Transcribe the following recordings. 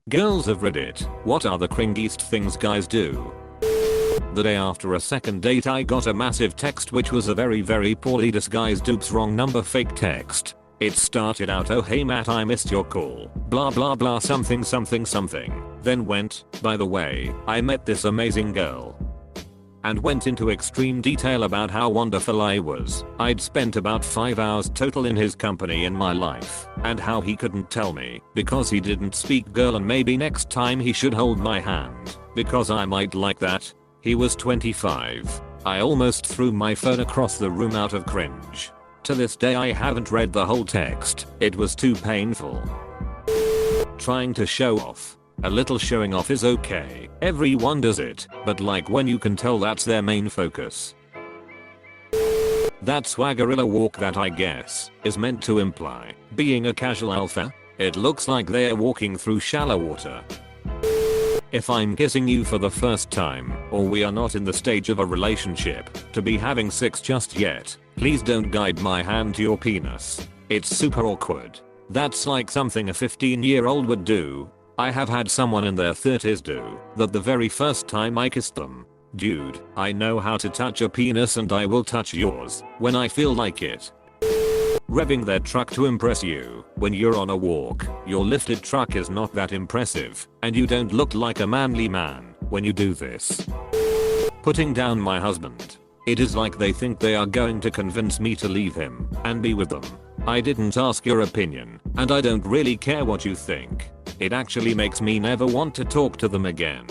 Girls of Reddit, what are the cringiest things guys do? The day after a second date I got a massive text which was a very poorly disguised oops wrong number fake text. It started out, oh hey Matt, I missed your call, blah blah blah something. Then went, by the way, I met this amazing girl. And went into extreme detail about how wonderful I was. I'd spent about 5 hours total in his company in my life, and how he couldn't tell me because he didn't speak girl, and maybe next time he should hold my hand because I might like that. He was 25. I almost threw my phone across the room out of cringe. To this day I haven't read the whole text, it was too painful. Trying to show off. A little showing off is okay, everyone does it, but like when you can tell that's their main focus. That swaggerilla walk that I guess is meant to imply being a casual alpha. It looks like they're walking through shallow water. If I'm kissing you for the first time, or we are not in the stage of a relationship to be having sex just yet, please don't guide my hand to your penis. It's super awkward. That's like something a 15-year-old would do. I have had someone in their 30s do that the very first time I kissed them. Dude, I know how to touch a penis and I will touch yours when I feel like it. Revving their truck to impress you when you're on a walk. Your lifted truck is not that impressive, and you don't look like a manly man when you do this. Putting down my husband. It is like they think they are going to convince me to leave him and be with them. I didn't ask your opinion, and I don't really care what you think. It actually makes me never want to talk to them again.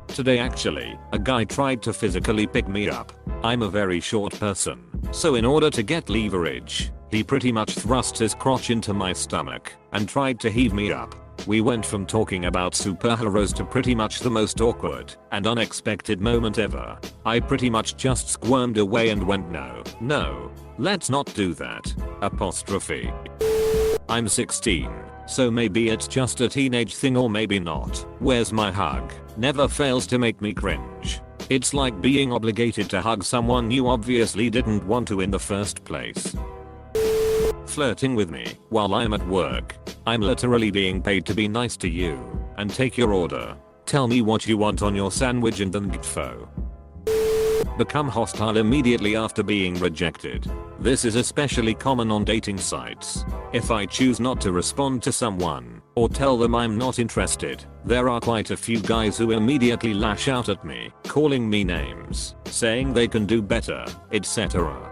Today actually, a guy tried to physically pick me up. I'm a very short person, so in order to get leverage, he pretty much thrust his crotch into my stomach and tried to heave me up. We went from talking about superheroes to pretty much the most awkward and unexpected moment ever. I pretty much just squirmed away and went no, let's not do that. Apostrophe. I'm 16. So maybe it's just a teenage thing or maybe not. Where's my hug? Never fails to make me cringe. It's like being obligated to hug someone you obviously didn't want to in the first place. Flirting with me while I'm at work. I'm literally being paid to be nice to you and take your order. Tell me what you want on your sandwich and then gitfo. Become hostile immediately after being rejected. This is especially common on dating sites. If I choose not to respond to someone or tell them I'm not interested, there are quite a few guys who immediately lash out at me, calling me names, saying they can do better, etc.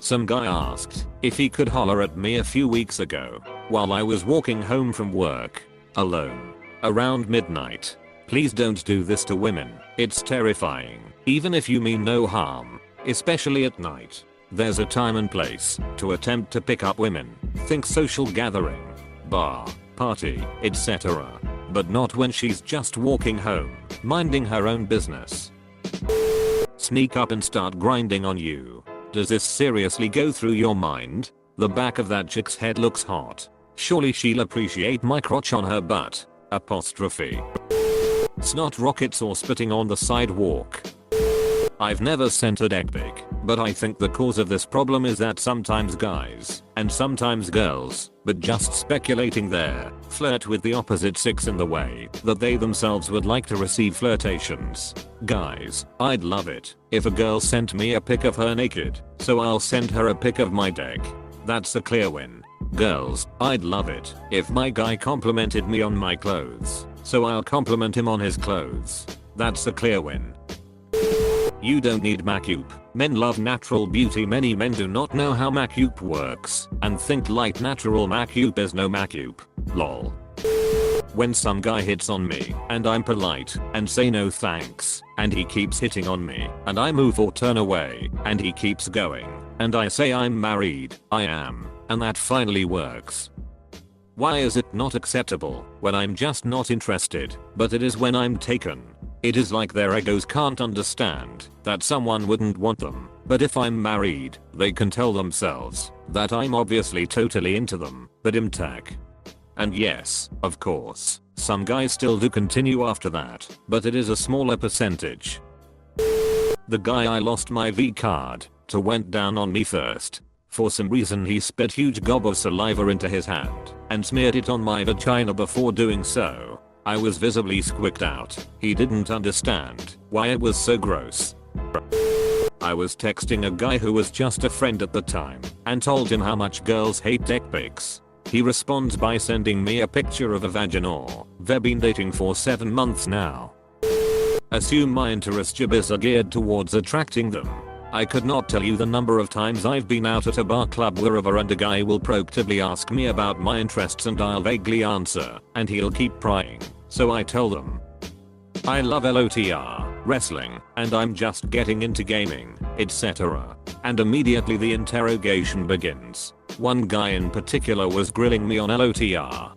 Some guy asked if he could holler at me a few weeks ago while I was walking home from work, alone, around midnight. Please don't do this to women. It's terrifying, even if you mean no harm, especially at night. There's a time and place to attempt to pick up women. Think social gathering, bar, party, etc. But not when she's just walking home, minding her own business. Sneak up and start grinding on you. Does this seriously go through your mind? The back of that chick's head looks hot. Surely she'll appreciate my crotch on her butt. Apostrophe. Snot rockets or spitting on the sidewalk. I've never sent a dick pic, but I think the cause of this problem is that sometimes guys, and sometimes girls, but just speculating there, flirt with the opposite sex in the way that they themselves would like to receive flirtations. Guys, I'd love it if a girl sent me a pic of her naked, so I'll send her a pic of my dick. That's a clear win. Girls, I'd love it if my guy complimented me on my clothes, so I'll compliment him on his clothes. That's a clear win. You don't need makeup. Men love natural beauty. Many men do not know how makeup works and think like natural makeup is no makeup. Lol. When some guy hits on me and I'm polite and say no thanks, and he keeps hitting on me and I move or turn away and he keeps going and I say I'm married, I am, and that finally works. Why is it not acceptable when I'm just not interested, but it is when I'm taken? It is like their egos can't understand that someone wouldn't want them, but if I'm married, they can tell themselves that I'm obviously totally into them, but I'm tech. And yes, of course, some guys still do continue after that, but it is a smaller percentage. The guy I lost my V card to went down on me first. For some reason he spit huge gob of saliva into his hand and smeared it on my vagina before doing so. I was visibly squicked out. He didn't understand why it was so gross. I was texting a guy who was just a friend at the time and told him how much girls hate dick pics. He responds by sending me a picture of a vaginal. They've been dating for 7 months now. Assume my interests are geared towards attracting them. I could not tell you the number of times I've been out at a bar, club, wherever, and a guy will proactively ask me about my interests and I'll vaguely answer and he'll keep prying. So I tell them I love LOTR, wrestling, and I'm just getting into gaming, etc. And immediately the interrogation begins. One guy in particular was grilling me on LOTR.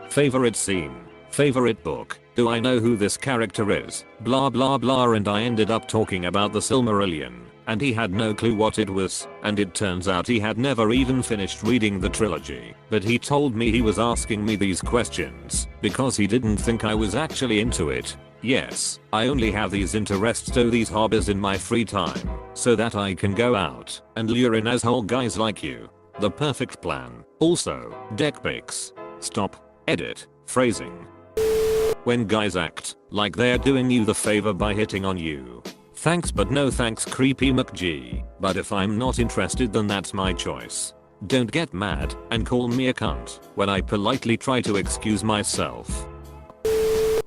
Favorite scene, favorite book, do I know who this character is, blah blah blah, and I ended up talking about the Silmarillion, and he had no clue what it was, and it turns out he had never even finished reading the trilogy, but he told me he was asking me these questions because he didn't think I was actually into it. Yes, I only have these interests or these hobbies in my free time, so that I can go out and lure in asshole guys like you. The perfect plan. Also, dick pics. Stop. Edit. Phrasing. When guys act like they're doing you the favor by hitting on you. Thanks but no thanks, creepy McG, but if I'm not interested then that's my choice. Don't get mad and call me a cunt when I politely try to excuse myself.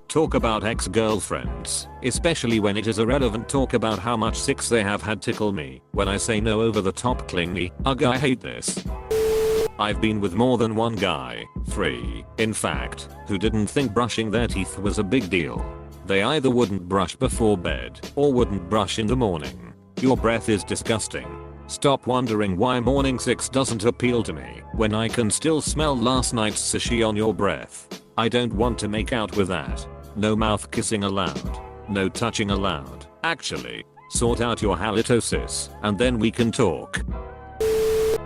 Talk about ex-girlfriends, especially when it is irrelevant. Talk about how much sex they have had. Tickle me when I say no, over the top, clingy. Ugh, I hate this. I've been with more than one guy, 3, in fact, who didn't think brushing their teeth was a big deal. They either wouldn't brush before bed or wouldn't brush in the morning. Your breath is disgusting. Stop wondering why morning sex doesn't appeal to me when I can still smell last night's sushi on your breath. I don't want to make out with that. No mouth kissing allowed. No touching allowed. Actually, sort out your halitosis and then we can talk.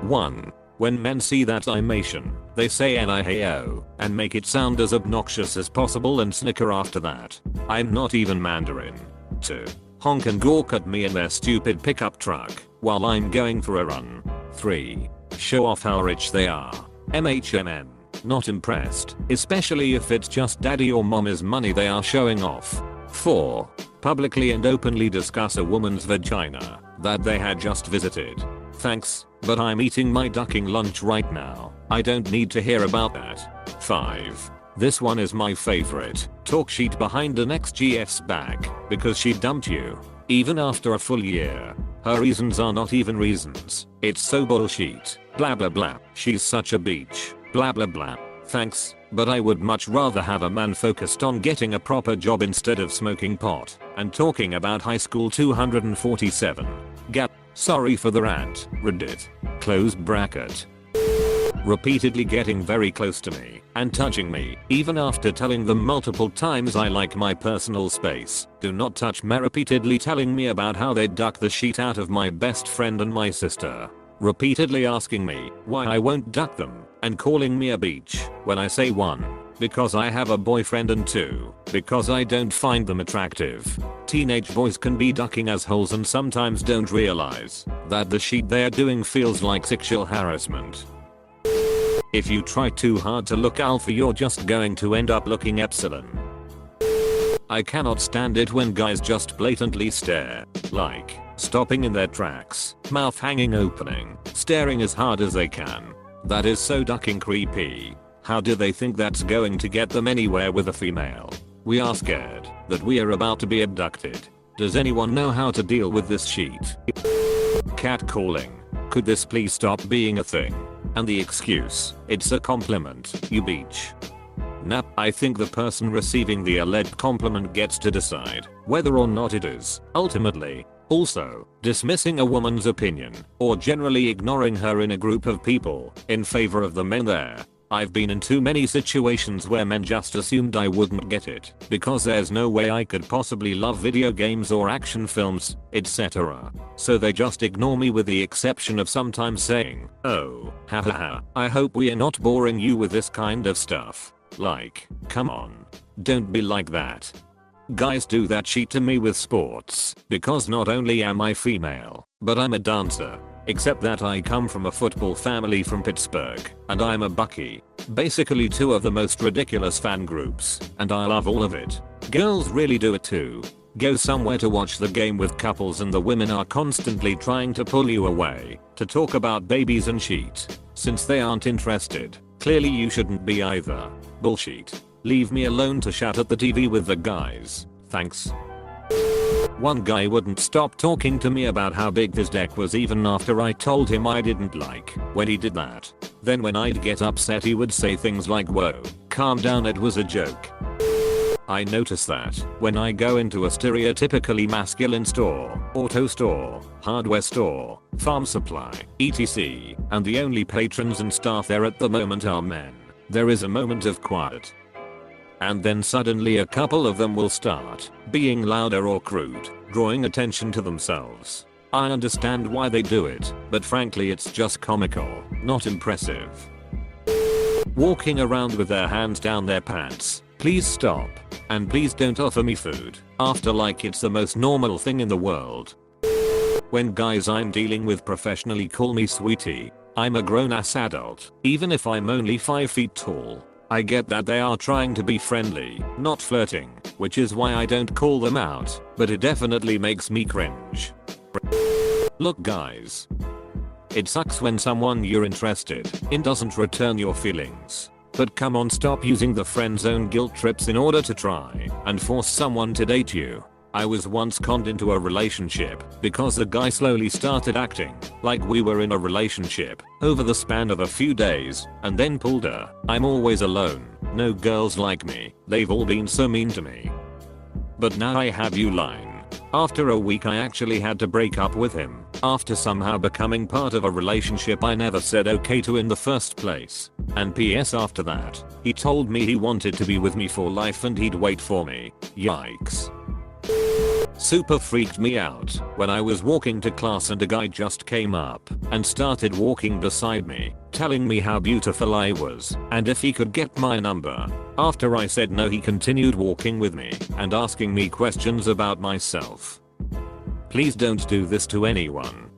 1. When men see that animation, they say NIHO and make it sound as obnoxious as possible and snicker after that. I'm not even Mandarin. 2. Honk and gawk at me in their stupid pickup truck while I'm going for a run. 3. Show off how rich they are. MHMM. Not impressed, especially if it's just daddy or mommy's money they are showing off. 4. Publicly and openly discuss a woman's vagina that they had just visited. Thanks, but I'm eating my ducking lunch right now. I don't need to hear about that. 5. This one is my favorite. Talk shit behind an ex-GF's back because she dumped you. Even after a full year. Her reasons are not even reasons. It's so bullshit. Blah blah blah. She's such a bitch. Blah blah blah. Thanks, but I would much rather have a man focused on getting a proper job instead of smoking pot and talking about high school 247. Gap. Sorry for the rant. Reddit. Close bracket. Repeatedly getting very close to me and touching me, even after telling them multiple times I like my personal space. Do not touch me. Repeatedly telling me about how they duck the shit out of my best friend and my sister. Repeatedly asking me why I won't duck them and calling me a bitch when I say 1. Because I have a boyfriend, and 2. Because I don't find them attractive. Teenage boys can be ducking assholes and sometimes don't realize that the shit they're doing feels like sexual harassment. If you try too hard to look alpha, you're just going to end up looking epsilon. I cannot stand it when guys just blatantly stare, like stopping in their tracks, mouth hanging opening, staring as hard as they can. That is so ducking creepy. How do they think that's going to get them anywhere with a female? We are scared that we are about to be abducted. Does anyone know how to deal with this shit? Catcalling. Could this please stop being a thing? And the excuse, it's a compliment, you bitch. Nah, I think the person receiving the alleged compliment gets to decide whether or not it is, ultimately. Also, dismissing a woman's opinion, or generally ignoring her in a group of people, in favor of the men there. I've been in too many situations where men just assumed I wouldn't get it, because there's no way I could possibly love video games or action films, etc. So they just ignore me, with the exception of sometimes saying, oh, hahaha, I hope we are not boring you with this kind of stuff. Like, come on. Don't be like that. Guys do that shit to me with sports because not only am I female, but I'm a dancer. Except that I come from a football family from Pittsburgh and I'm a Bucky. Basically two of the most ridiculous fan groups and I love all of it. Girls really do it too. Go somewhere to watch the game with couples and the women are constantly trying to pull you away to talk about babies and shit. Since they aren't interested, clearly you shouldn't be either. Bullshit. Leave me alone to shout at the TV with the guys. Thanks. One guy wouldn't stop talking to me about how big his dick was even after I told him I didn't like when he did that. Then when I'd get upset he would say things like, "Whoa, calm down, it was a joke." I notice that when I go into a stereotypically masculine store, auto store, hardware store, farm supply, etc., and the only patrons and staff there at the moment are men, there is a moment of quiet. And then suddenly a couple of them will start being louder or crude, drawing attention to themselves. I understand why they do it, but frankly it's just comical, not impressive. Walking around with their hands down their pants. Please stop. And please don't offer me food after like it's the most normal thing in the world. When guys I'm dealing with professionally call me sweetie, I'm a grown ass adult, even if I'm only 5 feet tall. I get that they are trying to be friendly, not flirting, which is why I don't call them out, but it definitely makes me cringe. Look guys. It sucks when someone you're interested in doesn't return your feelings. But come on, stop using the friend zone guilt trips in order to try and force someone to date you. I was once conned into a relationship because the guy slowly started acting like we were in a relationship over the span of a few days and then pulled her. I'm always alone, no girls like me, they've all been so mean to me. But now I have you line. After a week I actually had to break up with him after somehow becoming part of a relationship I never said okay to in the first place. And PS after that, he told me he wanted to be with me for life and he'd wait for me. Yikes. Super freaked me out when I was walking to class and a guy just came up and started walking beside me, telling me how beautiful I was and if he could get my number. After I said no, he continued walking with me and asking me questions about myself. Please don't do this to anyone.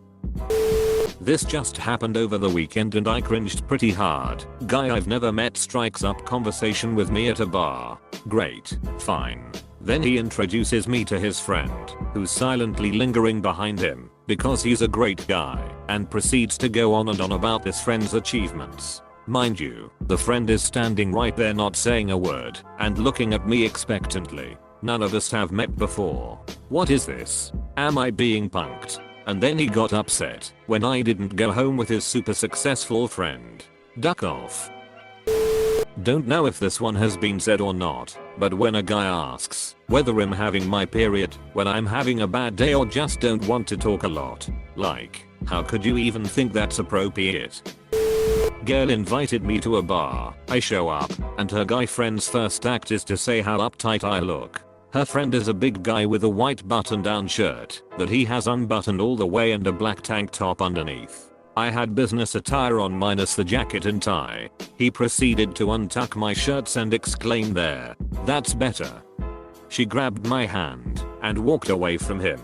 This just happened over the weekend and I cringed pretty hard. Guy I've never met strikes up conversation with me at a bar. Great, fine. Then he introduces me to his friend, who's silently lingering behind him because he's a great guy, and proceeds to go on and on about this friend's achievements. Mind you, the friend is standing right there not saying a word and looking at me expectantly. None of us have met before. What is this? Am I being punked? And then he got upset when I didn't go home with his super successful friend. Duck off. Don't know if this one has been said or not, but when a guy asks whether I'm having my period when I'm having a bad day or just don't want to talk a lot, like, how could you even think that's appropriate? Girl invited me to a bar. I show up, and her guy friend's first act is to say how uptight I look. Her friend is a big guy with a white button-down shirt that he has unbuttoned all the way and a black tank top underneath. I had business attire on minus the jacket and tie. He proceeded to untuck my shirts and exclaim there, "That's better." She grabbed my hand and walked away from him.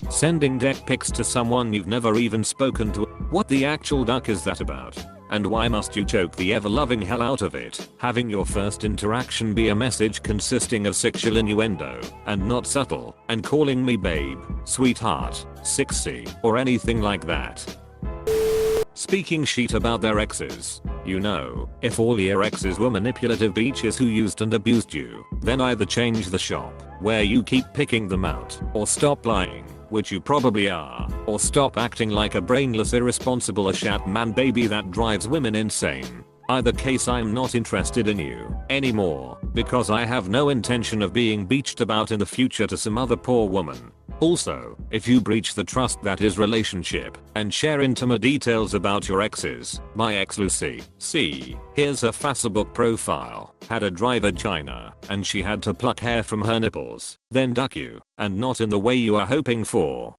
Sending dick pics to someone you've never even spoken to. What the actual duck is that about? And why must you choke the ever-loving hell out of it, having your first interaction be a message consisting of sexual innuendo, and not subtle, and calling me babe, sweetheart, sexy, or anything like that? Speaking shit about their exes. You know, if all your exes were manipulative bitches who used and abused you, then either change the shop, where you keep picking them out, or stop lying, which you probably are, or stop acting like a brainless irresponsible ashat man baby that drives women insane. Either case, I'm not interested in you anymore, because I have no intention of being beached about in the future to some other poor woman. Also, if you breach the trust that is relationship and share intimate details about your exes, my ex Lucy, see, here's her Facebook profile, had a dry vagina, and she had to pluck hair from her nipples, then duck you, and not in the way you are hoping for.